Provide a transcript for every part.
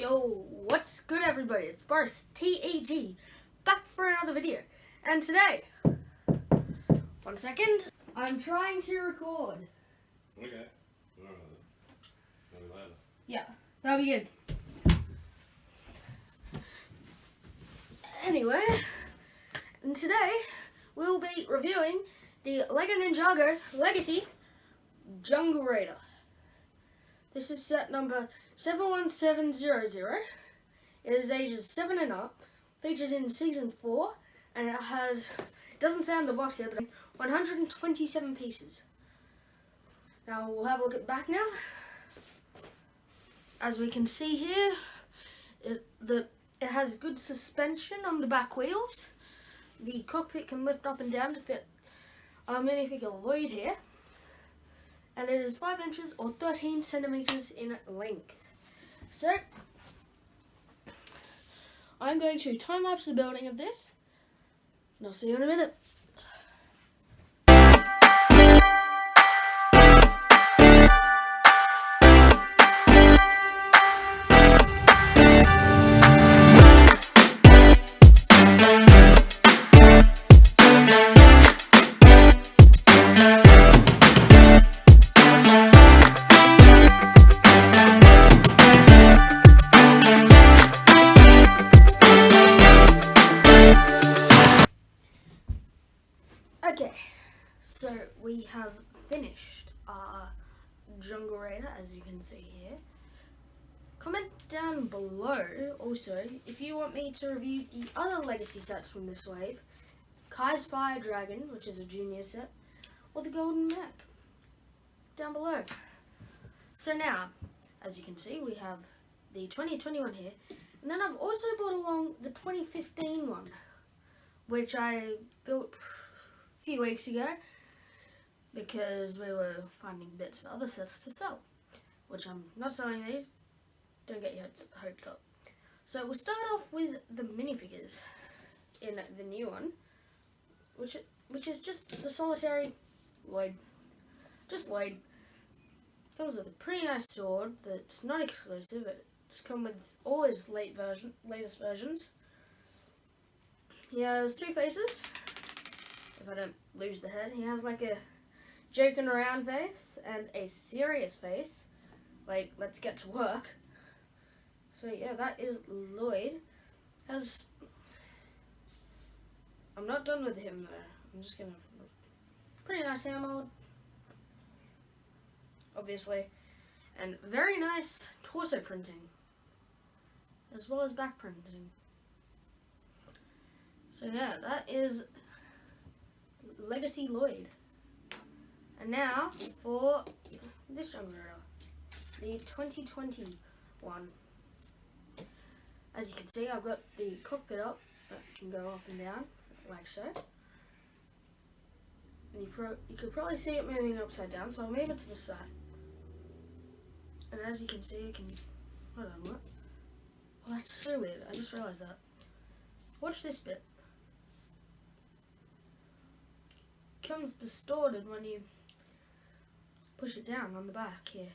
Yo, what's good everybody? It's Boris, T-A-G, back for another video. And today, one second, I'm trying to record. Okay. Maybe later. Yeah, that'll be good. Anyway, and today, we'll be reviewing the LEGO Ninjago Legacy Jungle Raider. This is set number 71700. It is ages 7 and up, features in season 4, and it doesn't say on the box here, but 127 pieces. Now we'll have a look at the back now. As we can see here, it has good suspension on the back wheels. The cockpit can lift up and down to fit our minifigure Lloyd here. And it is 5 inches or 13 centimeters in length. So, I'm going to time lapse the building of this, and I'll see you in a minute. Okay, so we have finished our Jungle Raider, as you can see here. Comment down below also if you want me to review the other legacy sets from this wave, Kai's Fire Dragon, which is a junior set, or the Golden Mech, down below. So now, as you can see, we have the 2021 here, and then I've also brought along the 2015 one, which I built few weeks ago because we were finding bits for other sets to sell, which I'm not selling these, don't get your hopes up. So we'll start off with the minifigures in the new one, which is just the solitary Lloyd. Just Lloyd. Comes with a pretty nice sword that's not exclusive. It's come with all his latest versions. He has 2 faces. If I don't lose the head, he has like a joking around face and a serious face, like let's get to work. So yeah, that is Lloyd. I'm not done with him though. I'm just gonna pretty nice hand mold, obviously, and very nice torso printing as well as back printing. So yeah, that is Legacy Lloyd. And now for this Jungle Raider, the 2020 one. As you can see, I've got the cockpit up that can go up and down like so. And you could probably see it moving upside down, so I'll move it to the side. And as you can see, hold on, what? Oh, that's so weird. I just realized that. Watch this bit. Comes distorted when you push it down on the back here.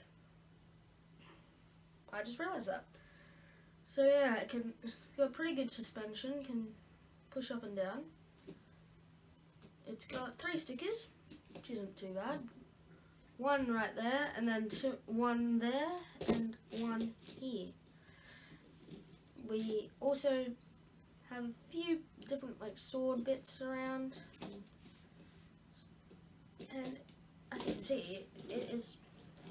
I just realized that. So yeah, it's got pretty good suspension, can push up and down. It's got 3 stickers, which isn't too bad. 1 right there, and then 1 there, and 1 here. We also have a few different like sword bits around. And as you can see, it is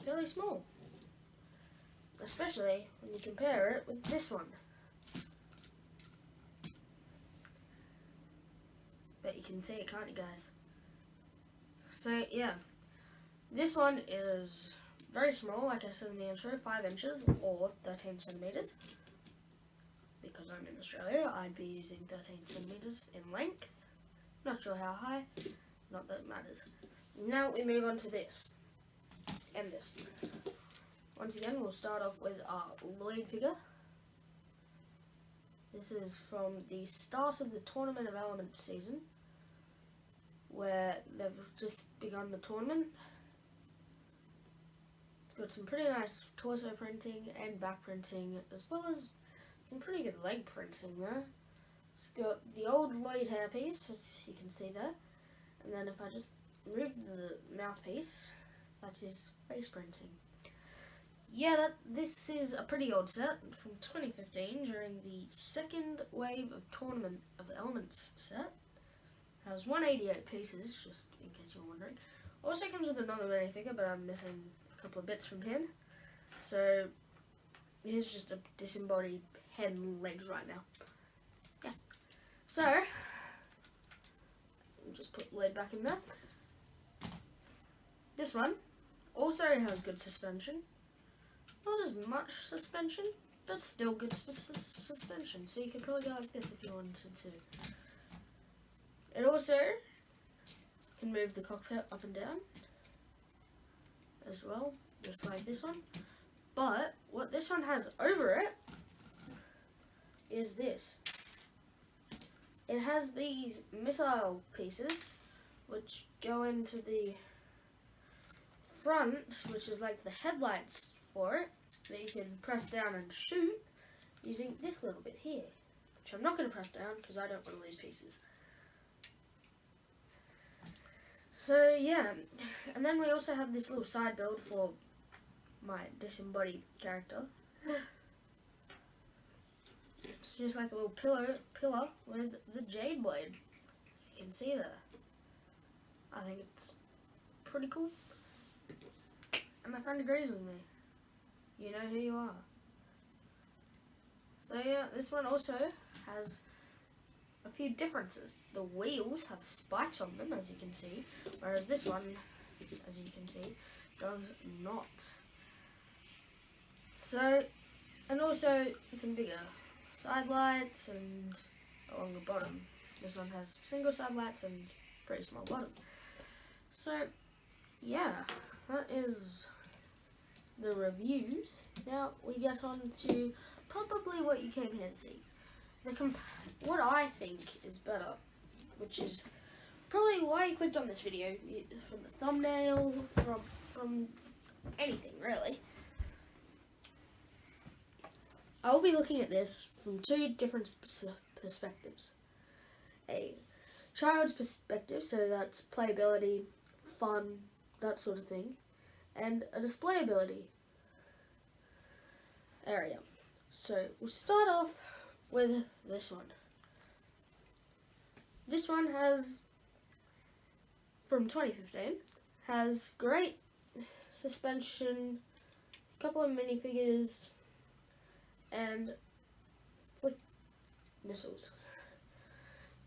fairly small, especially when you compare it with this one. Bet you can see it, can't you guys? So yeah, this one is very small, like I said in the intro, 5 inches or 13 centimeters. Because I'm in Australia, I'd be using 13 centimeters in length. Not sure how high, not that it matters. Now we move on to this, and this. Once again, we'll start off with our Lloyd figure. This is from the start of the Tournament of Elements season, where they've just begun the tournament. got some pretty nice torso printing and back printing, as well as some pretty good leg printing there. It's got the old Lloyd hairpiece, as you can see there. And then if I just remove the mouthpiece, that's his face printing. Yeah, this is a pretty old set from 2015 during the second wave of Tournament of Elements set. It has 188 pieces, just in case you're wondering. Also comes with another minifigure, but I'm missing a couple of bits from him. So here's just a disembodied head and legs right now. Yeah. So we'll just put Lloyd back in there. This one also has good suspension. Not as much suspension, but still good suspension. So you could probably go like this if you wanted to. It also can move the cockpit up and down as well, just like this one. But what this one has over it is this. It has these missile pieces which go into the front, which is like the headlights for it, that you can press down and shoot using this little bit here, which I'm not going to press down because I don't want to lose pieces. So yeah, and then we also have this little side build for my disembodied character. It's just like a little pillar with the jade blade, as you can see there. I think it's pretty cool. And my friend agrees with me. You know who you are. So yeah, this one also has a few differences. The wheels have spikes on them, as you can see, whereas this one, as you can see, does not. So, and also some bigger side lights and along the bottom. This one has single side lights and pretty small bottom. So yeah, that is the reviews. Now we get on to probably what you came here to see. What I think is better, which is probably why you clicked on this video, from the thumbnail, from anything really. I'll be looking at this from two different perspectives. A child's perspective, so that's playability, fun, that sort of thing, and a displayability area. So we'll start off with this one. This one has, from 2015, has great suspension, a couple of minifigures, and flick missiles.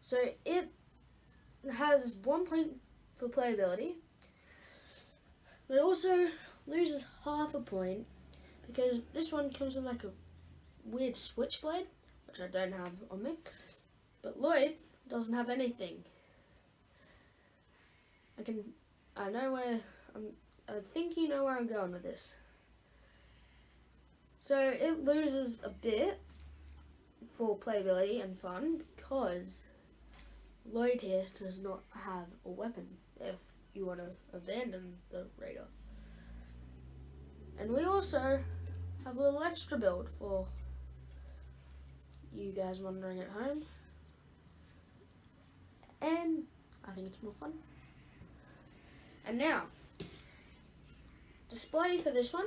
So it has 1 point for playability, but it also loses half a point because this one comes with like a weird switchblade, which I don't have on me, but Lloyd doesn't have anything. I think you know where I'm going with this. So it loses a bit for playability and fun because Lloyd here does not have a weapon if you want to abandon the Raider. And we also have a little extra build for you guys wondering at home. And I think it's more fun. And now, display for this one.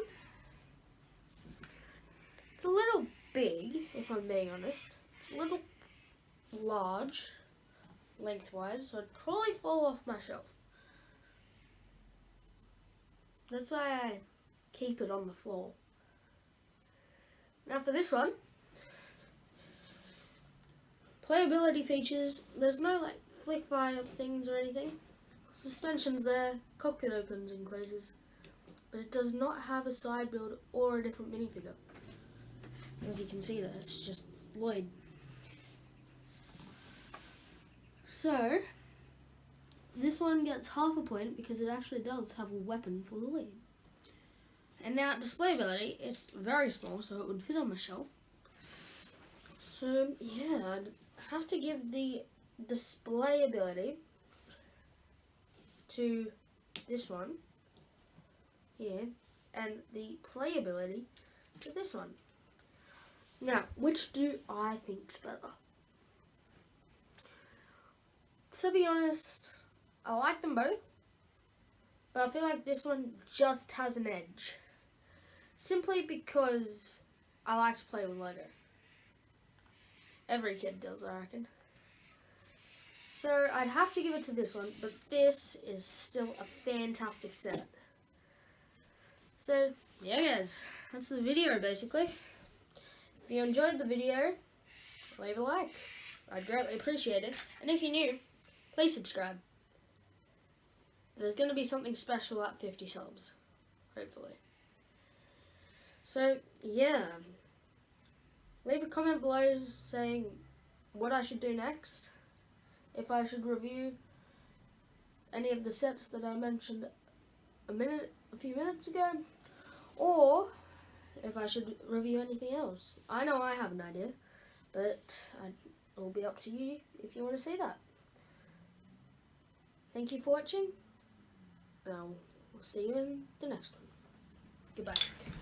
It's a little big, if I'm being honest. It's a little large, lengthwise, so it'd probably fall off my shelf. That's why I keep it on the floor. Now for this one, playability features, there's no like flick fire things or anything. Suspension's there, cockpit opens and closes, but it does not have a side build or a different minifigure. As you can see there, it's just Lloyd. So, this one gets half a point because it actually does have a weapon for Lloyd. And now, displayability, it's very small, so it would fit on my shelf. So, yeah, I'd have to give the displayability to this one here, and the playability to this one. Now, which do I think's better? To be honest, I like them both, but I feel like this one just has an edge. Simply because I like to play with Lego. Every kid does, I reckon. So I'd have to give it to this one, but this is still a fantastic set. So, yeah guys, that's the video basically. If you enjoyed the video, leave a like. I'd greatly appreciate it. And if you're new, please subscribe. There's going to be something special at 50 subs, hopefully. So, yeah. Leave a comment below saying what I should do next. If I should review any of the sets that I mentioned a few minutes ago. Or if I should review anything else. I know I have an idea, but it will be up to you if you want to see that. Thank you for watching. We'll see you in the next one. Goodbye.